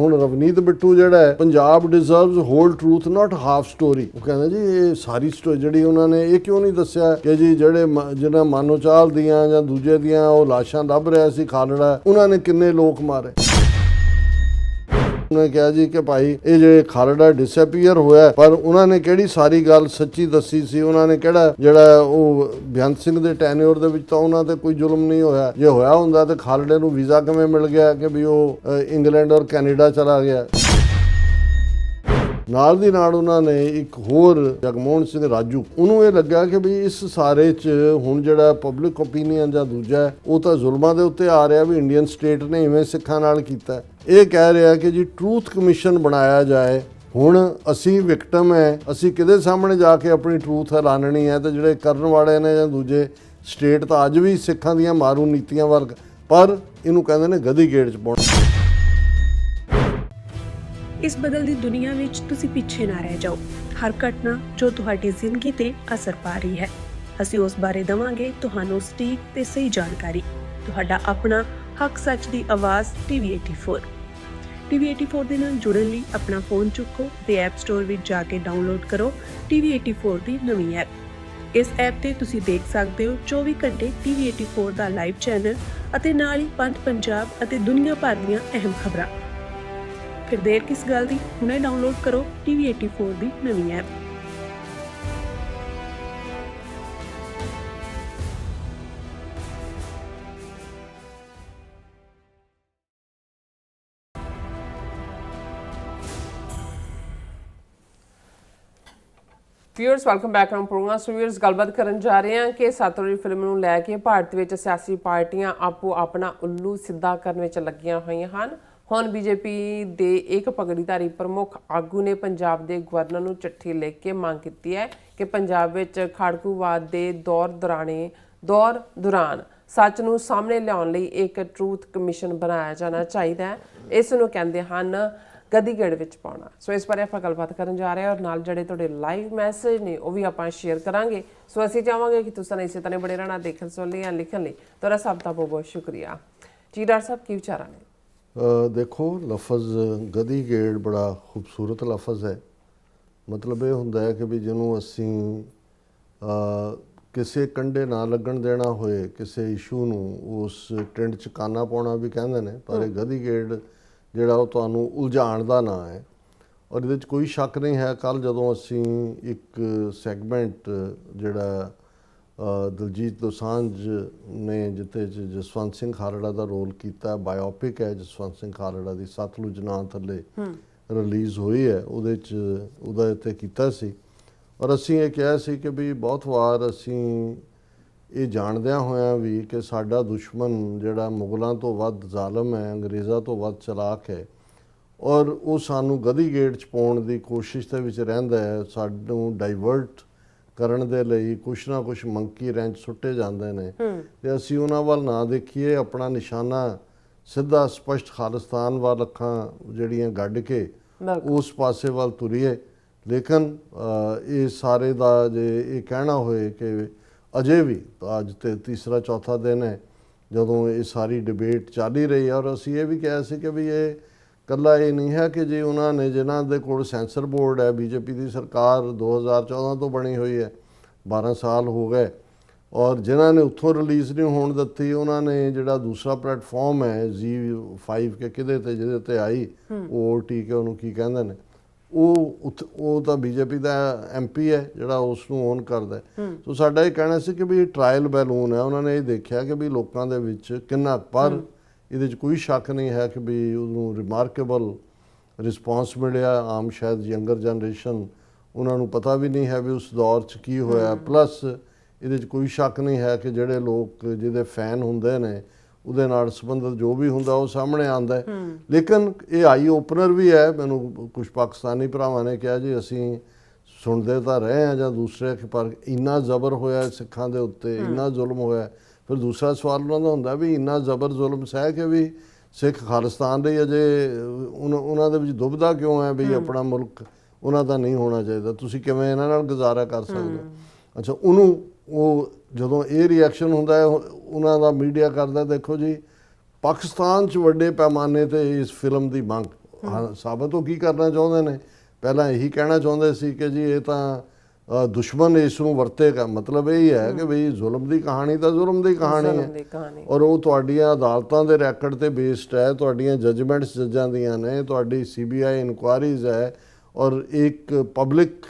ਹੁਣ ਰਵਨੀਤ ਬਿੱਟੂ ਜਿਹੜਾ ਹੈ, ਪੰਜਾਬ ਡਿਜ਼ਰਵਸ ਹੋਲ ਟਰੂਥ ਨਾਟ ਹਾਫ ਸਟੋਰੀ, ਉਹ ਕਹਿੰਦਾ ਜੀ ਇਹ ਸਾਰੀ ਸਟੋਰੀ ਜਿਹੜੀ ਉਹਨਾਂ ਨੇ ਇਹ ਕਿਉਂ ਨਹੀਂ ਦੱਸਿਆ ਕਿ ਜੀ ਜਿਹੜੇ ਜਿਹਨਾਂ ਮਾਨੋਚਾਲ ਦੀਆਂ ਜਾਂ ਦੂਜੇ ਦੀਆਂ ਉਹ ਲਾਸ਼ਾਂ ਲੱਭ ਰਿਹਾ ਸੀ ਖਾਲੜਾ, ਉਹਨਾਂ ਨੇ ਕਿੰਨੇ ਲੋਕ ਮਾਰੇ। ਉਹਨੇ ਕਿਹਾ ਜੀ ਕਿ ਭਾਈ ਇਹ ਜਿਹੜੇ ਖਾਲੜਾ ਡਿਸਐਪੀਅਰ ਹੋਇਆ, ਪਰ ਉਹਨਾਂ ਨੇ ਕਿਹੜੀ ਸਾਰੀ ਗੱਲ ਸੱਚੀ ਦੱਸੀ ਸੀ, ਉਹਨਾਂ ਨੇ ਕਿਹੜਾ ਜਿਹੜਾ ਉਹ ਬੇਅੰਤ ਸਿੰਘ ਦੇ ਟੈਨਿਓਰ ਦੇ ਵਿੱਚ ਤਾਂ ਉਹਨਾਂ ਤੇ ਕੋਈ ਜ਼ੁਲਮ ਨਹੀਂ ਹੋਇਆ। ਜੇ ਹੋਇਆ ਹੁੰਦਾ ਤਾਂ ਖਾਲੜੇ ਨੂੰ ਵੀਜ਼ਾ ਕਿਵੇਂ ਮਿਲ ਗਿਆ ਕਿ ਵੀ ਉਹ ਇੰਗਲੈਂਡ ਔਰ ਕੈਨੇਡਾ ਚਲਾ ਗਿਆ। ਨਾਲ ਦੀ ਨਾਲ ਉਹਨਾਂ ਨੇ ਇੱਕ ਹੋਰ ਜਗਮੋਹਨ ਸਿੰਘ ਰਾਜੂ, ਉਹਨੂੰ ਇਹ ਲੱਗਾ ਕਿ ਵੀ ਇਸ ਸਾਰੇ 'ਚ ਹੁਣ ਜਿਹੜਾ ਪਬਲਿਕ ਓਪੀਨੀਅਨ ਜਾਂ ਦੂਜਾ ਉਹ ਤਾਂ ਜ਼ੁਲਮਾਂ ਦੇ ਉੱਤੇ ਆ ਰਿਹਾ ਵੀ ਇੰਡੀਅਨ ਸਟੇਟ ਨੇ ਇਵੇਂ ਸਿੱਖਾਂ ਨਾਲ ਕੀਤਾ। ਇਹ ਕਹਿ ਰਿਹਾ ਕਿ ਜੀ ਟਰੂਥ ਕਮਿਸ਼ਨ ਬਣਾਇਆ ਜਾਏ। ਹੁਣ ਅਸੀਂ ਵਿਕਟਮ ਹੈ, ਅਸੀਂ ਕਿਹਦੇ ਸਾਹਮਣੇ ਜਾ ਕੇ ਆਪਣੀ ਟਰੂਥ ਐਲਾਨਣੀ ਹੈ, ਤੇ ਜਿਹੜੇ ਕਰਨ ਵਾਲੇ ਨੇ ਜਾਂ ਦੂਜੇ ਸਟੇਟ ਤਾਂ ਅੱਜ ਵੀ ਸਿੱਖਾਂ ਦੀਆਂ ਮਾਰੂ ਨੀਤੀਆਂ ਵੱਲ, ਪਰ ਇਹਨੂੰ ਕਹਿੰਦੇ ਨੇ ਗਧੀ ਗੇੜ 'ਚ ਪਾਉਣਾ। ਇਸ ਬਦਲਦੀ ਦੁਨੀਆ ਵਿੱਚ ਤੁਸੀਂ ਪਿੱਛੇ ਨਾ ਰਹਿ ਜਾਓ। ਹਰ ਘਟਨਾ ਜੋ ਤੁਹਾਡੀ ਜ਼ਿੰਦਗੀ ਤੇ ਅਸਰ ਪਾ ਰਹੀ ਹੈ, ਅਸੀਂ ਉਸ ਬਾਰੇ ਦਵਾਂਗੇ ਤੁਹਾਨੂੰ ਸਟੀਕ ਤੇ ਸਹੀ ਜਾਣਕਾਰੀ। ਤੁਹਾਡਾ ਆਪਣਾ ਹੱਕ ਸੱਚ ਦੀ ਆਵਾਜ਼ TV84। TV84 ਦੇ ਨਾਲ ਜੁੜਨ ਲਈ ਆਪਣਾ ਫੋਨ ਚੁੱਕੋ ਤੇ ਐਪ ਸਟੋਰ ਵਿੱਚ ਜਾ ਕੇ ਡਾਊਨਲੋਡ ਕਰੋ TV84 ਦੀ ਨਵੀਂ ਐਪ। ਇਸ ਐਪ ਤੇ ਤੁਸੀਂ ਦੇਖ ਸਕਦੇ ਹੋ 24 ਘੰਟੇ TV84 ਦਾ ਲਾਈਵ ਚੈਨਲ ਅਤੇ ਨਾਲ ਹੀ ਪੰਜ ਪੰਜਾਬ ਅਤੇ ਦੁਨੀਆ ਭਰ ਦੀਆਂ ਅਹਿਮ ਖਬਰਾਂ। ਫਿਰ ਦੇਰ ਕਿਸ ਗੱਲ ਦੀ, ਹੁਣੇ ਡਾਊਨਲੋਡ ਕਰੋ TV84 ਦੀ ਨਵੀਂ app. Viewers welcome back on programme. So viewers ਗੱਲਬਾਤ ਕਰਨ ਜਾ ਰਹੇ ਹਾਂ ਕਿ ਸਤਲੁਜ ਫਿਲਮ ਨੂੰ ਲੈ ਕੇ ਭਾਰਤ ਵਿੱਚ ਸਿਆਸੀ ਪਾਰਟੀਆਂ ਆਪੋ ਆਪਣਾ ਉੱਲੂ ਸਿੱਧਾ ਕਰਨ ਵਿੱਚ ਲੱਗੀਆਂ ਹੋਈਆਂ ਹਨ। ਹੁਣ ਬੀਜੇਪੀ ਦੇ ਇੱਕ ਪਗੜੀਧਾਰੀ ਪ੍ਰਮੁੱਖ ਆਗੂ ਨੇ ਪੰਜਾਬ ਦੇ ਗਵਰਨਰ ਨੂੰ ਚਿੱਠੀ ਲਿਖ ਕੇ ਮੰਗ ਕੀਤੀ ਹੈ ਕਿ ਪੰਜਾਬ ਵਿੱਚ ਖਾੜਕੂਵਾਦ ਦੇ ਦੌਰ ਦੌਰਾਨ ਸੱਚ ਨੂੰ ਸਾਹਮਣੇ ਲਿਆਉਣ ਲਈ ਇੱਕ ਟਰੂਥ ਕਮਿਸ਼ਨ ਬਣਾਇਆ ਜਾਣਾ ਚਾਹੀਦਾ ਹੈ। ਇਸ ਨੂੰ ਕਹਿੰਦੇ ਹਨ ਗਧੀ ਗੇੜ ਵਿੱਚ ਪਾਉਣਾ। ਸੋ ਇਸ ਬਾਰੇ ਆਪਾਂ ਗੱਲਬਾਤ ਕਰਨ ਜਾ ਰਹੇ ਹਾਂ ਔਰ ਨਾਲ ਜਿਹੜੇ ਤੁਹਾਡੇ ਲਾਈਵ ਮੈਸੇਜ ਨੇ ਉਹ ਵੀ ਆਪਾਂ ਸ਼ੇਅਰ ਕਰਾਂਗੇ। ਸੋ ਅਸੀਂ ਚਾਹਾਂਗੇ ਕਿ ਤੁਸੀਂ ਇਸੇ ਤਰ੍ਹਾਂ ਬੜੇ ਰਹਿਣਾ ਦੇਖਣ ਸੁਣ ਲਈ ਜਾਂ ਲਿਖਣ ਲਈ। ਤੁਹਾਡਾ ਸਭ ਦਾ ਬਹੁਤ ਬਹੁਤ ਸ਼ੁਕਰੀਆ ਜੀ। ਡਾਕਟਰ ਸਾਹਿਬ ਕੀ ਵਿਚਾਰਾਂ ਨੇ? ਦੇਖੋ, ਲਫ਼ਜ਼ ਗਧੀ ਗੇੜ ਬੜਾ ਖੂਬਸੂਰਤ ਲਫ਼ਜ਼ ਹੈ। ਮਤਲਬ ਇਹ ਹੁੰਦਾ ਹੈ ਕਿ ਵੀ ਜਿਹਨੂੰ ਅਸੀਂ ਕਿਸੇ ਕੰਢੇ ਨਾ ਲੱਗਣ ਦੇਣਾ ਹੋਏ, ਕਿਸੇ ਇਸ਼ੂ ਨੂੰ ਉਸ ਟਿੰਡ 'ਚ ਕਾਨਾ ਪਾਉਣਾ ਵੀ ਕਹਿੰਦੇ ਨੇ, ਪਰ ਇਹ ਗਧੀ ਗੇੜ ਜਿਹੜਾ ਉਹ ਤੁਹਾਨੂੰ ਉਲਝਾਉਣ ਦਾ ਨਾਂ ਹੈ। ਔਰ ਇਹਦੇ 'ਚ ਕੋਈ ਸ਼ੱਕ ਨਹੀਂ ਹੈ, ਕੱਲ੍ਹ ਜਦੋਂ ਅਸੀਂ ਇੱਕ ਸੈਗਮੈਂਟ ਜਿਹੜਾ ਦਲਜੀਤ ਦੋਸਾਂਝ ਨੇ ਜਿੱਥੇ ਜਸਵੰਤ ਸਿੰਘ ਖਾਲੜਾ ਦਾ ਰੋਲ ਕੀਤਾ, ਬਾਇਓਪਿਕ ਹੈ ਜਸਵੰਤ ਸਿੰਘ ਖਾਲੜਾ ਦੀ, ਸਤਲੁਜ ਨਾਂ ਥੱਲੇ ਰਿਲੀਜ਼ ਹੋਈ ਹੈ, ਉਹਦੇ 'ਚ ਉਹਦਾ ਇੱਥੇ ਕੀਤਾ ਸੀ। ਔਰ ਅਸੀਂ ਇਹ ਕਿਹਾ ਸੀ ਕਿ ਵੀ ਬਹੁਤ ਵਾਰ ਅਸੀਂ ਇਹ ਜਾਣਦਿਆਂ ਹੋਇਆਂ ਵੀ ਕਿ ਸਾਡਾ ਦੁਸ਼ਮਣ ਜਿਹੜਾ ਮੁਗਲਾਂ ਤੋਂ ਵੱਧ ਜ਼ਾਲਮ ਹੈ, ਅੰਗਰੇਜ਼ਾਂ ਤੋਂ ਵੱਧ ਚਲਾਕ ਹੈ, ਔਰ ਉਹ ਸਾਨੂੰ ਗਧੀ ਗੇੜ 'ਚ ਪਾਉਣ ਦੀ ਕੋਸ਼ਿਸ਼ ਦੇ ਵਿੱਚ ਰਹਿੰਦਾ ਹੈ। ਸਾਨੂੰ ਡਾਈਵਰਟ ਕਰਨ ਦੇ ਲਈ ਕੁਛ ਨਾ ਕੁਛ ਮੰਕੀ ਰੈਂਚ ਸੁੱਟੇ ਜਾਂਦੇ ਨੇ ਤੇ ਅਸੀਂ ਉਹਨਾਂ ਵੱਲ ਨਾ ਦੇਖੀਏ, ਆਪਣਾ ਨਿਸ਼ਾਨਾ ਸਿੱਧਾ ਸਪਸ਼ਟ ਖਾਲਿਸਤਾਨ ਵੱਲ ਅੱਖਾਂ ਜਿਹੜੀਆਂ ਗੱਡ ਕੇ ਉਸ ਪਾਸੇ ਵੱਲ ਤੁਰੀਏ। ਲੇਕਿਨ ਇਹ ਸਾਰੇ ਦਾ ਜੇ ਇਹ ਕਹਿਣਾ ਹੋਏ ਕਿ ਅਜੇ ਵੀ ਅੱਜ ਤੇ ਤੀਸਰਾ ਚੌਥਾ ਦਿਨ ਹੈ ਜਦੋਂ ਇਹ ਸਾਰੀ ਡਿਬੇਟ ਚੱਲ ਹੀ ਰਹੀ ਹੈ, ਔਰ ਅਸੀਂ ਇਹ ਵੀ ਕਿਹਾ ਸੀ ਕਿ ਵੀ ਇਹ ਇਕੱਲਾ ਇਹ ਨਹੀਂ ਹੈ ਕਿ ਜੇ ਉਹਨਾਂ ਨੇ ਜਿਨ੍ਹਾਂ ਦੇ ਕੋਲ ਸੈਂਸਰ ਬੋਰਡ ਹੈ, ਬੀਜੇਪੀ ਦੀ ਸਰਕਾਰ 2014 ਤੋਂ ਬਣੀ ਹੋਈ ਹੈ, 12 ਸਾਲ ਹੋ ਗਏ, ਔਰ ਜਿਨ੍ਹਾਂ ਨੇ ਉੱਥੋਂ ਰਿਲੀਜ਼ ਨਹੀਂ ਹੋਣ ਦਿੱਤੀ, ਉਹਨਾਂ ਨੇ ਜਿਹੜਾ ਦੂਸਰਾ ਪਲੇਟਫਾਰਮ ਹੈ ZEE5 ਕੇ ਕਿਹਦੇ ਤੇ ਜਿਹਦੇ ਤੇ ਆਈ OOT ਕੇ ਉਹਨੂੰ ਕੀ ਕਹਿੰਦੇ ਨੇ, ਉਹ ਤਾਂ ਬੀਜੇਪੀ ਦਾ MP ਹੈ ਜਿਹੜਾ ਉਸ ਨੂੰ ਓਨ ਕਰਦਾ। ਸੋ ਸਾਡਾ ਇਹ ਕਹਿਣਾ ਸੀ ਕਿ ਵੀ ਇਹ ਟਰਾਇਲ ਬੈਲੂਨ ਹੈ। ਉਹਨਾਂ ਨੇ ਇਹ ਦੇਖਿਆ ਕਿ ਵੀ ਲੋਕਾਂ ਦੇ ਵਿੱਚ ਕਿੰਨਾ, ਪਰ ਇਹਦੇ 'ਚ ਕੋਈ ਸ਼ੱਕ ਨਹੀਂ ਹੈ ਕਿ ਵੀ ਉਹਨੂੰ ਰਿਮਾਰਕੇਬਲ ਰਿਸਪੌਂਸ ਮਿਲਿਆ। ਆਮ ਸ਼ਾਇਦ ਯੰਗਰ ਜਨਰੇਸ਼ਨ ਉਹਨਾਂ ਨੂੰ ਪਤਾ ਵੀ ਨਹੀਂ ਹੈ ਵੀ ਉਸ ਦੌਰ 'ਚ ਕੀ ਹੋਇਆ। ਪਲੱਸ ਇਹਦੇ 'ਚ ਕੋਈ ਸ਼ੱਕ ਨਹੀਂ ਹੈ ਕਿ ਜਿਹੜੇ ਲੋਕ ਜਿਹਦੇ ਫੈਨ ਹੁੰਦੇ ਨੇ ਉਹਦੇ ਨਾਲ ਸੰਬੰਧਿਤ ਜੋ ਵੀ ਹੁੰਦਾ ਉਹ ਸਾਹਮਣੇ ਆਉਂਦਾ ਹੈ। ਲੇਕਿਨ ਇਹ ਆਈ ਓਪਨਰ ਵੀ ਹੈ। ਮੈਨੂੰ ਕੁਝ ਪਾਕਿਸਤਾਨੀ ਭਰਾਵਾਂ ਨੇ ਕਿਹਾ ਜੀ ਅਸੀਂ ਸੁਣਦੇ ਤਾਂ ਰਹੇ ਹਾਂ ਜਾਂ ਦੂਸਰੇ, ਪਰ ਇੰਨਾ ਜ਼ਬਰ ਹੋਇਆ ਸਿੱਖਾਂ ਦੇ ਉੱਤੇ, ਇੰਨਾ ਜ਼ੁਲਮ ਹੋਇਆ। ਫਿਰ ਦੂਸਰਾ ਸਵਾਲ ਉਹਨਾਂ ਦਾ ਹੁੰਦਾ ਵੀ ਇੰਨਾ ਜ਼ਬਰ ਜ਼ੁਲਮ ਸਹਿ ਕੇ ਵੀ ਸਿੱਖ ਖਾਲਿਸਤਾਨ ਲਈ ਅਜੇ ਉਹਨਾਂ ਦੇ ਵਿੱਚ ਦੁਬਦਾ ਕਿਉਂ ਹੈ ਵੀ ਆਪਣਾ ਮੁਲਕ ਉਹਨਾਂ ਦਾ ਨਹੀਂ ਹੋਣਾ ਚਾਹੀਦਾ, ਤੁਸੀਂ ਕਿਵੇਂ ਇਹਨਾਂ ਨਾਲ ਗੁਜ਼ਾਰਾ ਕਰ ਸਕਦੇ ਹੋ। ਅੱਛਾ, ਉਹਨੂੰ ਉਹ ਜਦੋਂ ਇਹ ਰਿਐਕਸ਼ਨ ਹੁੰਦਾ ਹੈ ਉਹਨਾਂ ਦਾ ਮੀਡੀਆ ਕਰਦਾ, ਦੇਖੋ ਜੀ ਪਾਕਿਸਤਾਨ 'ਚ ਵੱਡੇ ਪੈਮਾਨੇ 'ਤੇ ਇਸ ਫਿਲਮ ਦੀ ਮੰਗ, ਸਾਬਤ ਉਹ ਕੀ ਕਰਨਾ ਚਾਹੁੰਦੇ ਨੇ? ਪਹਿਲਾਂ ਇਹੀ ਕਹਿਣਾ ਚਾਹੁੰਦੇ ਸੀ ਕਿ ਜੀ ਇਹ ਤਾਂ ਦੁਸ਼ਮਨ ਇਸ ਨੂੰ ਵਰਤੇਗਾ। ਮਤਲਬ ਇਹ ਹੀ ਹੈ ਕਿ ਬਈ ਜ਼ੁਲਮ ਦੀ ਕਹਾਣੀ ਤਾਂ ਜ਼ੁਲਮ ਦੀ ਕਹਾਣੀ ਹੈ, ਔਰ ਉਹ ਤੁਹਾਡੀਆਂ ਅਦਾਲਤਾਂ ਦੇ ਰੈਕਡ ਤੇ ਬੇਸਡ ਹੈ, ਤੁਹਾਡੀਆਂ ਜਜਮੈਂਟਸ ਜੱਜਾਂ ਦੀਆਂ ਨੇ, ਤੁਹਾਡੀ CBI ਇਨਕੁਆਇਰੀਜ਼ ਹੈ, ਔਰ ਇੱਕ ਪਬਲਿਕ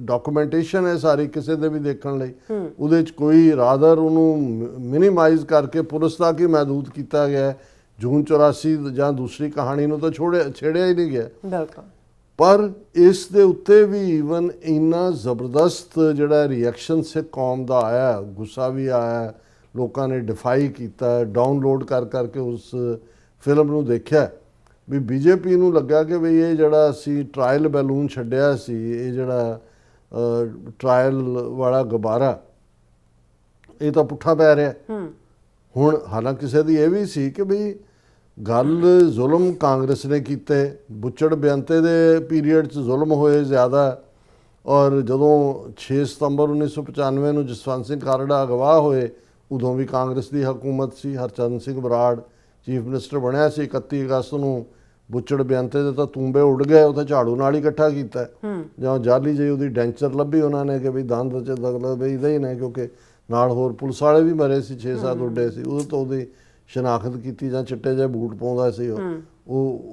ਡਾਕੂਮੈਂਟੇਸ਼ਨ ਹੈ ਸਾਰੀ ਕਿਸੇ ਦੇ ਵੀ ਦੇਖਣ ਲਈ। ਉਹਦੇ 'ਚ ਕੋਈ ਰਾਦਰ ਉਹਨੂੰ ਮਿਨੀਮਾਈਜ਼ ਕਰਕੇ ਪੁਲਿਸ ਦਾ ਕੀ ਮਹਿਦੂਦ ਕੀਤਾ ਗਿਆ, ਜੂਨ 84 ਜਾਂ ਦੂਸਰੀ ਕਹਾਣੀ ਨੂੰ ਤਾਂ ਛੇੜਿਆ ਹੀ ਨਹੀਂ ਗਿਆ। ਬਿਲਕੁਲ। ਪਰ ਇਸ ਦੇ ਉੱਤੇ ਵੀ ਈਵਨ ਇੰਨਾ ਜ਼ਬਰਦਸਤ ਜਿਹੜਾ ਰਿਐਕਸ਼ਨ ਸਿੱਖ ਕੌਮ ਦਾ ਆਇਆ, ਗੁੱਸਾ ਵੀ ਆਇਆ, ਲੋਕਾਂ ਨੇ ਡਿਫਾਈ ਕੀਤਾ, ਡਾਊਨਲੋਡ ਕਰ ਕਰਕੇ ਉਸ ਫਿਲਮ ਨੂੰ ਦੇਖਿਆ ਵੀ BJP ਨੂੰ ਲੱਗਾ ਕਿ ਵੀ ਇਹ ਜਿਹੜਾ ਅਸੀਂ ਟਰਾਇਲ ਬੈਲੂਨ ਛੱਡਿਆ ਸੀ, ਇਹ ਜਿਹੜਾ ਟਰਾਇਲ ਵਾਲਾ ਗੁਬਾਰਾ, ਇਹ ਤਾਂ ਪੁੱਠਾ ਪੈ ਰਿਹਾ। ਹੁਣ ਹਾਲਾਂਕਿ ਕਿਸੇ ਦੀ ਇਹ ਵੀ ਸੀ ਕਿ ਵੀ ਗੱਲ ਜ਼ੁਲਮ ਕਾਂਗਰਸ ਨੇ ਕੀਤੇ, ਬੁੱਚੜ ਬੇਅੰਤੇ ਦੇ ਪੀਰੀਅਡ 'ਚ ਜ਼ੁਲਮ ਹੋਏ ਜ਼ਿਆਦਾ, ਔਰ ਜਦੋਂ 6 ਸਤੰਬਰ 1995 ਨੂੰ ਜਸਵੰਤ ਸਿੰਘ ਖਾਲੜਾ ਅਗਵਾ ਹੋਏ ਉਦੋਂ ਵੀ ਕਾਂਗਰਸ ਦੀ ਹਕੂਮਤ ਸੀ। ਹਰਚੰਦ ਸਿੰਘ ਬਰਾੜ ਚੀਫ ਮਿਨਿਸਟਰ ਬਣਿਆ ਸੀ। 31 ਅਗਸਤ ਨੂੰ ਬੁੱਚੜ ਬੇਅੰਤੇ ਦੇ ਤਾਂ ਤੂੰਬੇ ਉੱਡ ਗਏ, ਉਹ ਤਾਂ ਝਾੜੂ ਨਾਲ ਹੀ ਇਕੱਠਾ ਕੀਤਾ। ਜਾਂ ਜਾਲੀ ਜਿਹੀ ਉਹਦੀ ਡੈਂਚਰ ਲੱਭੀ ਉਹਨਾਂ ਨੇ ਕਿ ਵੀ ਦੰਦ 'ਚ ਦਗਲਾ ਬਈ ਇਹਦਾ ਹੀ ਨੇ, ਕਿਉਂਕਿ ਨਾਲ ਹੋਰ ਪੁਲਿਸ ਵਾਲੇ ਵੀ ਮਰੇ ਸੀ, 6-7 ਉੱਡੇ ਸੀ। ਉਦੋਂ ਤੋਂ ਉਹਦੀ ਸ਼ਨਾਖਤ ਕੀਤੀ, ਜਾਂ ਚਿੱਟੇ ਜਿਹੇ ਬੂਟ ਪਾਉਂਦਾ ਸੀ ਉਹ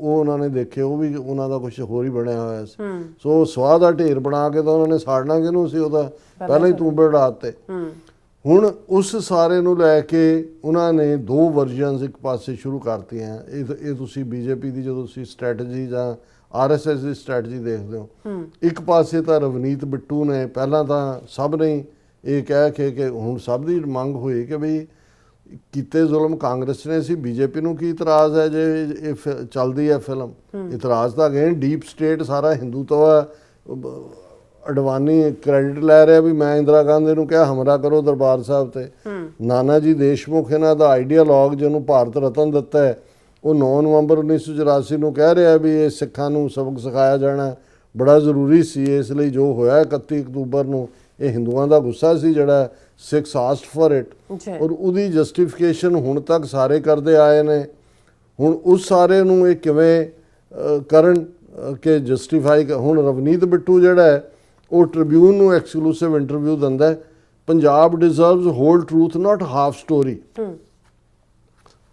ਉਹਨਾਂ ਨੇ ਦੇਖੇ, ਉਹ ਵੀ ਉਹਨਾਂ ਦਾ ਕੁਝ ਹੋਰ ਹੀ ਬਣਿਆ ਹੋਇਆ ਸੀ। ਸੋ ਸਵਾਹ ਦਾ ਢੇਰ ਬਣਾ ਕੇ ਤਾਂ ਉਹਨਾਂ ਨੇ ਸਾੜਨਾ ਕਿਹਨੂੰ ਸੀ, ਉਹਦਾ ਪਹਿਲਾਂ ਹੀ ਤੂੰਬੇ ਉਡਾ ਦਿੱਤੇ। ਹੁਣ ਉਸ ਸਾਰੇ ਨੂੰ ਲੈ ਕੇ ਉਹਨਾਂ ਨੇ 2 ਵਰਜ਼ਨਸ ਇੱਕ ਪਾਸੇ ਸ਼ੁਰੂ ਕਰਤੀਆਂ। ਇਹ ਤੁਸੀਂ BJP ਦੀ ਜਦੋਂ ਤੁਸੀਂ ਸਟ੍ਰੈਟਜੀ ਜਾਂ RSS ਦੀ ਸਟ੍ਰੈਟਜੀ ਦੇਖਦੇ ਹੋ, ਇੱਕ ਪਾਸੇ ਤਾਂ ਰਵਨੀਤ ਬਿੱਟੂ ਨੇ ਪਹਿਲਾਂ ਤਾਂ ਸਭ ਨੇ ਇਹ ਕਹਿ ਕੇ ਕਿ ਹੁਣ ਸਭ ਦੀ ਮੰਗ ਹੋਈ ਕਿ ਬਈ ਕੀਤੇ ਜ਼ੁਲਮ ਕਾਂਗਰਸ ਨੇ ਸੀ, BJP ਨੂੰ ਕੀ ਇਤਰਾਜ਼ ਹੈ ਜੇ ਇਹ ਚੱਲਦੀ ਹੈ ਫਿਲਮ? ਇਤਰਾਜ਼ ਤਾਂ ਅਗੇਨ ਡੀਪ ਸਟੇਟ ਸਾਰਾ ਹਿੰਦੂਤਵਾ, ਅਡਵਾਨੀ ਕ੍ਰੈਡਿਟ ਲੈ ਰਿਹਾ ਵੀ ਮੈਂ ਇੰਦਰਾ ਗਾਂਧੀ ਨੂੰ ਕਿਹਾ ਹਮਲਾ ਕਰੋ ਦਰਬਾਰ ਸਾਹਿਬ ਤੇ। ਨਾਨਾ ਜੀ ਦੇਸ਼ਮੁਖ ਇਹਨਾਂ ਦਾ ਆਈਡੀਆਲੌਗ ਜਿਹਨੂੰ ਭਾਰਤ ਰਤਨ ਦਿੱਤਾ ਹੈ, ਉਹ 9 ਨਵੰਬਰ 1984 ਨੂੰ ਕਹਿ ਰਿਹਾ ਵੀ ਇਹ ਸਿੱਖਾਂ ਨੂੰ ਸਬਕ ਸਿਖਾਇਆ ਜਾਣਾ ਬੜਾ ਜ਼ਰੂਰੀ ਸੀ। ਇਸ ਲਈ ਜੋ ਹੋਇਆ 31 ਅਕਤੂਬਰ ਨੂੰ, ਇਹ ਹਿੰਦੂਆਂ ਦਾ ਗੁੱਸਾ ਸੀ ਜਿਹੜਾ ਸਿੱਖਸ ਆਸਕਡ ਫॉर ਇਟ, ਔਰ ਉਹਦੀ ਜਸਟੀਫਿਕੇਸ਼ਨ ਹੁਣ ਤੱਕ ਸਾਰੇ ਕਰਦੇ ਆਏ ਨੇ। ਹੁਣ ਉਸ ਸਾਰੇ ਨੂੰ ਇਹ ਕਿਵੇਂ ਕਰਨ ਕਿ ਜਸਟੀਫਾਈ? ਹੁਣ ਰਵਨੀਤ ਬਿੱਟੂ ਜਿਹੜਾ ਹੈ ਉਹ ਟ੍ਰਿਬਿਊਨ ਨੂੰ ਐਕਸਕਲੂਸਿਵ ਇੰਟਰਵਿਊ ਦਿੰਦਾ, ਪੰਜਾਬ ਡਿਜ਼ਰਵਸ ਹੋਲ ਟਰੂਥ ਨਾਟ ਹਾਫ ਸਟੋਰੀ।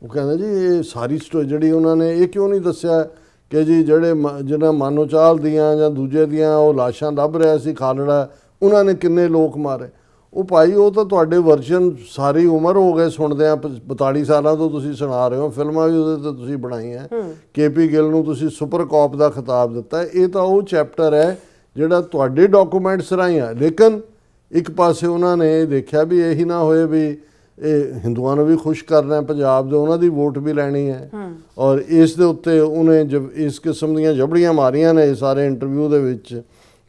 ਉਹ ਕਹਿੰਦਾ ਜੀ ਇਹ ਸਾਰੀ ਸਟੋਰੀ ਜਿਹੜੀ ਉਹਨਾਂ ਨੇ ਇਹ ਕਿਉਂ ਨਹੀਂ ਦੱਸਿਆ ਕਿ ਜੀ ਜਿਹਨਾਂ ਮਾਨੋਚਾਲ ਦੀਆਂ ਜਾਂ ਦੂਜੇ ਦੀਆਂ ਉਹ ਲਾਸ਼ਾਂ ਲੱਭ ਰਿਹਾ ਸੀ ਖਾਲੜਾ, ਉਹਨਾਂ ਨੇ ਕਿੰਨੇ ਲੋਕ ਮਾਰੇ? ਉਹ ਭਾਈ ਉਹ ਤਾਂ ਤੁਹਾਡੇ ਵਰਜਨ ਸਾਰੀ ਉਮਰ ਹੋ ਗਏ ਸੁਣਦੇ ਆ, 42 ਸਾਲਾਂ ਤੋਂ ਤੁਸੀਂ ਸੁਣਾ ਰਹੇ ਹੋ, ਫਿਲਮਾਂ ਵੀ ਉਹਦੇ 'ਤੇ ਤੁਸੀਂ ਬਣਾਈਆਂ। KP ਗਿੱਲ ਨੂੰ ਤੁਸੀਂ ਸੁਪਰ ਕੌਪ ਦਾ ਖਿਤਾਬ ਦਿੱਤਾ। ਇਹ ਤਾਂ ਉਹ ਚੈਪਟਰ ਹੈ ਜਿਹੜਾ ਤੁਹਾਡੇ ਡਾਕੂਮੈਂਟਸ ਰਾਹੀਂ ਆ। ਲੇਕਿਨ ਇੱਕ ਪਾਸੇ ਉਹਨਾਂ ਨੇ ਦੇਖਿਆ ਵੀ ਇਹੀ ਨਾ ਹੋਏ ਵੀ ਇਹ ਹਿੰਦੂਆਂ ਨੂੰ ਵੀ ਖੁਸ਼ ਕਰਨਾ ਪੰਜਾਬ ਦੇ, ਉਹਨਾਂ ਦੀ ਵੋਟ ਵੀ ਲੈਣੀ ਹੈ, ਔਰ ਇਸ ਦੇ ਉੱਤੇ ਉਹਨੇ ਇਸ ਕਿਸਮ ਦੀਆਂ ਜਬੜੀਆਂ ਮਾਰੀਆਂ ਨੇ ਸਾਰੇ ਇੰਟਰਵਿਊ ਦੇ ਵਿੱਚ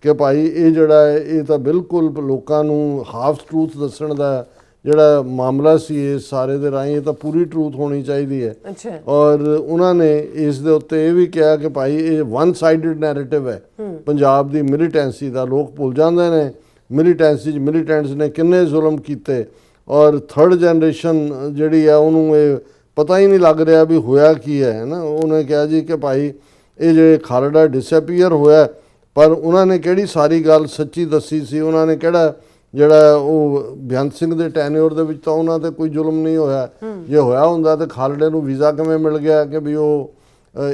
ਕਿ ਭਾਈ ਇਹ ਜਿਹੜਾ ਹੈ ਇਹ ਤਾਂ ਬਿਲਕੁਲ ਲੋਕਾਂ ਨੂੰ ਹਾਫ ਟਰੂਥ ਦੱਸਣ ਦਾ ਜਿਹੜਾ ਮਾਮਲਾ ਸੀ ਇਸ ਸਾਰੇ ਦੇ ਰਾਹੀਂ, ਇਹ ਤਾਂ ਪੂਰੀ ਟਰੂਥ ਹੋਣੀ ਚਾਹੀਦੀ ਹੈ। ਔਰ ਉਹਨਾਂ ਨੇ ਇਸ ਦੇ ਉੱਤੇ ਇਹ ਵੀ ਕਿਹਾ ਕਿ ਭਾਈ ਇਹ ਵਨ ਸਾਈਡਡ ਨੈਰੇਟਿਵ ਹੈ ਪੰਜਾਬ ਦੀ ਮਿਲੀਟੈਂਸੀ ਦਾ। ਲੋਕ ਭੁੱਲ ਜਾਂਦੇ ਨੇ ਮਿਲੀਟੈਂਸੀ 'ਚ ਮਿਲੀਟੈਂਟਸ ਨੇ ਕਿੰਨੇ ਜ਼ੁਲਮ ਕੀਤੇ, ਔਰ 3rd ਜਨਰੇਸ਼ਨ ਜਿਹੜੀ ਆ ਉਹਨੂੰ ਇਹ ਪਤਾ ਹੀ ਨਹੀਂ ਲੱਗ ਰਿਹਾ ਵੀ ਹੋਇਆ ਕੀ ਹੈ ਨਾ। ਉਹਨੇ ਕਿਹਾ ਜੀ ਕਿ ਭਾਈ ਇਹ ਜਿਹੜੇ ਖਾਲੜਾ ਡਿਸਐਪੀਅਰ ਹੋਇਆ, ਪਰ ਉਹਨਾਂ ਨੇ ਕਿਹੜੀ ਸਾਰੀ ਗੱਲ ਸੱਚੀ ਦੱਸੀ ਸੀ? ਉਹਨਾਂ ਨੇ ਕਿਹੜਾ ਜਿਹੜਾ ਉਹ ਬੇਅੰਤ ਸਿੰਘ ਦੇ ਟੈਨਿਓਰ ਦੇ ਵਿੱਚ ਤਾਂ ਉਹਨਾਂ ਤੇ ਕੋਈ ਜ਼ੁਲਮ ਨਹੀਂ ਹੋਇਆ। ਜੇ ਹੋਇਆ ਹੁੰਦਾ ਤਾਂ ਖਾਲੜੇ ਨੂੰ ਵੀਜ਼ਾ ਕਿਵੇਂ ਮਿਲ ਗਿਆ ਕਿ ਵੀ ਉਹ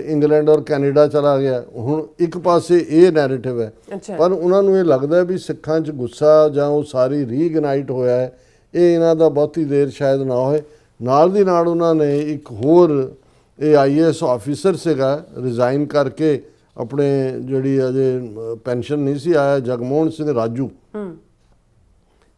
ਇੰਗਲੈਂਡ ਔਰ ਕੈਨੇਡਾ ਚਲਾ ਗਿਆ? ਹੁਣ ਇੱਕ ਪਾਸੇ ਇਹ ਨੈਰੇਟਿਵ ਹੈ, ਪਰ ਉਹਨਾਂ ਨੂੰ ਇਹ ਲੱਗਦਾ ਵੀ ਸਿੱਖਾਂ 'ਚ ਗੁੱਸਾ ਜਾਂ ਉਹ ਸਾਰੀ ਰੀਗਨਾਈਟ ਹੋਇਆ ਹੈ, ਇਹ ਇਹਨਾਂ ਦਾ ਬਹੁਤੀ ਦੇਰ ਸ਼ਾਇਦ ਨਾ ਹੋਏ। ਨਾਲ ਦੀ ਨਾਲ ਉਹਨਾਂ ਨੇ ਇੱਕ ਹੋਰ ਇਹ IAS ਆਫੀਸਰ ਸੀਗਾ ਰਿਜ਼ਾਈਨ ਕਰਕੇ ਆਪਣੇ ਜਿਹੜੀ ਅਜੇ ਪੈਨਸ਼ਨ ਨਹੀਂ ਸੀ ਆਇਆ, ਜਗਮੋਹਨ ਸਿੰਘ ਰਾਜੂ,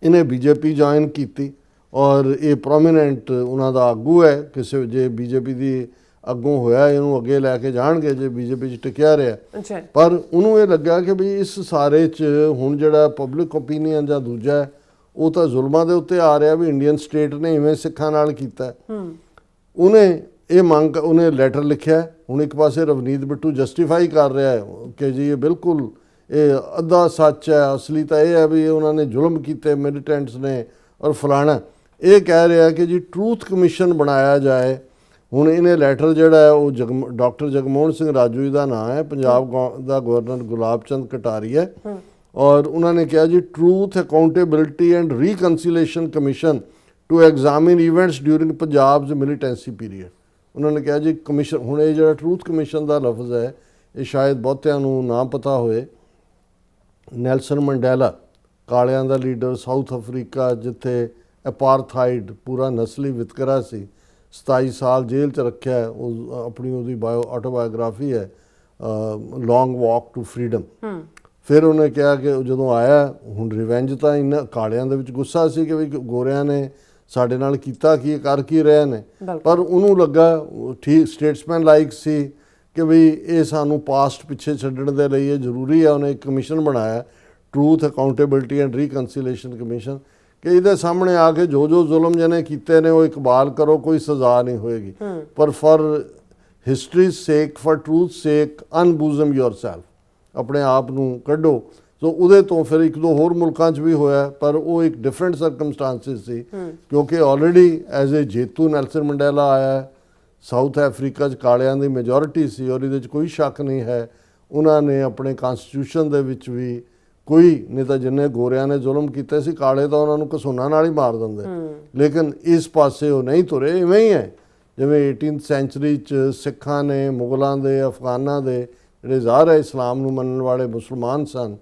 ਇਹਨੇ BJP ਜੁਆਇਨ ਕੀਤੀ ਔਰ ਇਹ ਪ੍ਰੋਮੀਨੈਂਟ ਉਹਨਾਂ ਦਾ ਆਗੂ ਹੈ। ਕਿਸੇ ਜੇ BJP ਦੀ ਅੱਗੋਂ ਹੋਇਆ ਇਹਨੂੰ ਅੱਗੇ ਲੈ ਕੇ ਜਾਣਗੇ ਜੇ BJP 'ਚ ਟਿਕਿਆ ਰਿਹਾ। ਪਰ ਉਹਨੂੰ ਇਹ ਲੱਗਾ ਕਿ ਵੀ ਇਸ ਸਾਰੇ 'ਚ ਹੁਣ ਜਿਹੜਾ ਪਬਲਿਕ ਓਪੀਨੀਅਨ ਜਾਂ ਦੂਜਾ ਉਹ ਤਾਂ ਜ਼ੁਲਮਾਂ ਦੇ ਉੱਤੇ ਆ ਰਿਹਾ ਵੀ ਇੰਡੀਅਨ ਸਟੇਟ ਨੇ ਇਵੇਂ ਸਿੱਖਾਂ ਨਾਲ ਕੀਤਾ। ਉਹਨੇ ਇਹ ਮੰਗ, ਉਹਨੇ ਲੈਟਰ ਲਿਖਿਆ। ਹੁਣ ਇੱਕ ਪਾਸੇ ਰਵਨੀਤ ਬਿੱਟੂ ਜਸਟੀਫਾਈ ਕਰ ਰਿਹਾ ਹੈ ਕਿ ਜੀ ਇਹ ਬਿਲਕੁਲ ਇਹ ਅੱਧਾ ਸੱਚ ਹੈ, ਅਸਲੀ ਤਾਂ ਇਹ ਹੈ ਵੀ ਉਹਨਾਂ ਨੇ ਜ਼ੁਲਮ ਕੀਤੇ ਮਿਲੀਟੈਂਟਸ ਨੇ ਔਰ ਫਲਾਣਾ। ਇਹ ਕਹਿ ਰਿਹਾ ਕਿ ਜੀ ਟਰੂਥ ਕਮਿਸ਼ਨ ਬਣਾਇਆ ਜਾਏ। ਹੁਣ ਇਹਨੇ ਲੈਟਰ ਜਿਹੜਾ ਹੈ ਉਹ ਡਾਕਟਰ ਜਗਮੋਹਨ ਸਿੰਘ ਰਾਜੂ ਜੀ ਦਾ ਨਾਮ ਹੈ, ਪੰਜਾਬ ਦਾ ਗਵਰਨਰ ਗੁਲਾਬ ਚੰਦ ਕਟਾਰੀਆ, ਔਰ ਉਹਨਾਂ ਨੇ ਕਿਹਾ ਜੀ truth accountability and reconciliation commission to examine events during Punjab's militancy period. ਉਹਨਾਂ ਨੇ ਕਿਹਾ ਜੀ ਕਮਿਸ਼ਨ, ਹੁਣ ਇਹ ਜਿਹੜਾ ਟਰੂਥ ਕਮਿਸ਼ਨ ਦਾ ਲਫ਼ਜ਼ ਹੈ ਇਹ ਸ਼ਾਇਦ ਬਹੁਤਿਆਂ ਨੂੰ ਨਾ ਪਤਾ ਹੋਏ। ਨੈਲਸਨ ਮੰਡੇਲਾ, ਕਾਲਿਆਂ ਦਾ ਲੀਡਰ, ਸਾਊਥ ਅਫਰੀਕਾ ਜਿੱਥੇ ਅਪਾਰਥਾਈਡ ਪੂਰਾ ਨਸਲੀ ਵਿਤਕਰਾ ਸੀ, 27 ਸਾਲ ਜੇਲ੍ਹ 'ਚ ਰੱਖਿਆ ਹੈ। ਉਹ ਆਪਣੀ ਉਹਦੀ ਆਟੋਬਾਇਓਗ੍ਰਾਫੀ ਹੈ ਲੌਂਗ ਵਾਕ ਟੂ ਫਰੀडम। ਫਿਰ ਉਹਨੇ ਕਿਹਾ ਕਿ ਜਦੋਂ ਆਇਆ ਹੁਣ ਰਿਵੈਂਜ ਤਾਂ ਇਹਨਾਂ ਕਾਲਿਆਂ ਦੇ ਵਿੱਚ ਗੁੱਸਾ ਸੀ ਕਿ ਵੀ ਗੋਰਿਆਂ ਨੇ ਸਾਡੇ ਨਾਲ ਕੀਤਾ ਕੀ, ਕਰ ਕੀ ਰਹੇ ਨੇ, ਪਰ ਉਹਨੂੰ ਲੱਗਾ ਠੀਕ ਸਟੇਟਸਮੈਨ ਲਾਈਕ ਸੀ ਕਿ ਵੀ ਇਹ ਸਾਨੂੰ ਪਾਸਟ ਪਿੱਛੇ ਛੱਡਣ ਦੇ ਲਈ ਇਹ ਜ਼ਰੂਰੀ ਹੈ। ਉਹਨੇ ਇੱਕ ਕਮਿਸ਼ਨ ਬਣਾਇਆ truth accountability and reconciliation commission ਕਿ ਇਹਦੇ ਸਾਹਮਣੇ ਆ ਕੇ ਜੋ ਜ਼ੁਲਮ ਜਿਹਨੇ ਕੀਤੇ ਨੇ ਉਹ ਇਕਬਾਲ ਕਰੋ, ਕੋਈ ਸਜ਼ਾ ਨਹੀਂ ਹੋਏਗੀ, ਪਰ ਫॉर ਹਿਸਟਰੀ ਸੇਕ, ਫॉर ਟਰੂਥ ਸੇਕ ਅਨਬੂਜ਼ਮ ਯੋਰਸੈਲਫ, ਆਪਣੇ ਆਪ ਨੂੰ ਕੱਢੋ। ਸੋ ਉਹਦੇ ਤੋਂ ਫਿਰ ਇੱਕ ਦੋ ਹੋਰ ਮੁਲਕਾਂ 'ਚ ਵੀ ਹੋਇਆ, ਪਰ ਉਹ ਇੱਕ ਡਿਫਰੈਂਟ ਸਰਕਮਸਟਾਂਸਿਸ ਸੀ ਕਿਉਂਕਿ ਆਲਰੇਡੀ ਐਜ਼ ਏ ਜੇਤੂ ਨੈਲਸਨ ਮੰਡੇਲਾ ਆਇਆ। ਸਾਊਥ ਅਫਰੀਕਾ 'ਚ ਕਾਲਿਆਂ ਦੀ ਮੈਜੋਰਿਟੀ ਸੀ ਔਰ ਇਹਦੇ 'ਚ ਕੋਈ ਸ਼ੱਕ ਨਹੀਂ ਹੈ ਉਹਨਾਂ ਨੇ ਆਪਣੇ ਕਨਸਟੀਟਿਊਸ਼ਨ ਦੇ ਵਿੱਚ ਵੀ ਕੋਈ ਨਹੀਂ ਤਾਂ ਜਿੰਨੇ ਗੋਰਿਆਂ ਨੇ ਜ਼ੁਲਮ ਕੀਤੇ ਸੀ ਕਾਲੇ ਤਾਂ ਉਹਨਾਂ ਨੂੰ ਕਸੂਨਾਂ ਨਾਲ ਹੀ ਮਾਰ ਦਿੰਦੇ, ਲੇਕਿਨ ਇਸ ਪਾਸੇ ਉਹ ਨਹੀਂ ਤੁਰੇ। ਇਵੇਂ ਹੀ ਹੈ ਜਿਵੇਂ 18th ਸੈਂਚੁਰੀ 'ਚ ਸਿੱਖਾਂ ਨੇ ਮੁਗਲਾਂ ਦੇ, ਅਫਗਾਨਾਂ ਦੇ ਜਿਹੜੇ ਜ਼ਾਹਰ ਹੈ ਇਸਲਾਮ ਨੂੰ ਮੰਨਣ ਵਾਲੇ ਮੁਸਲਮਾਨ ਸਨ,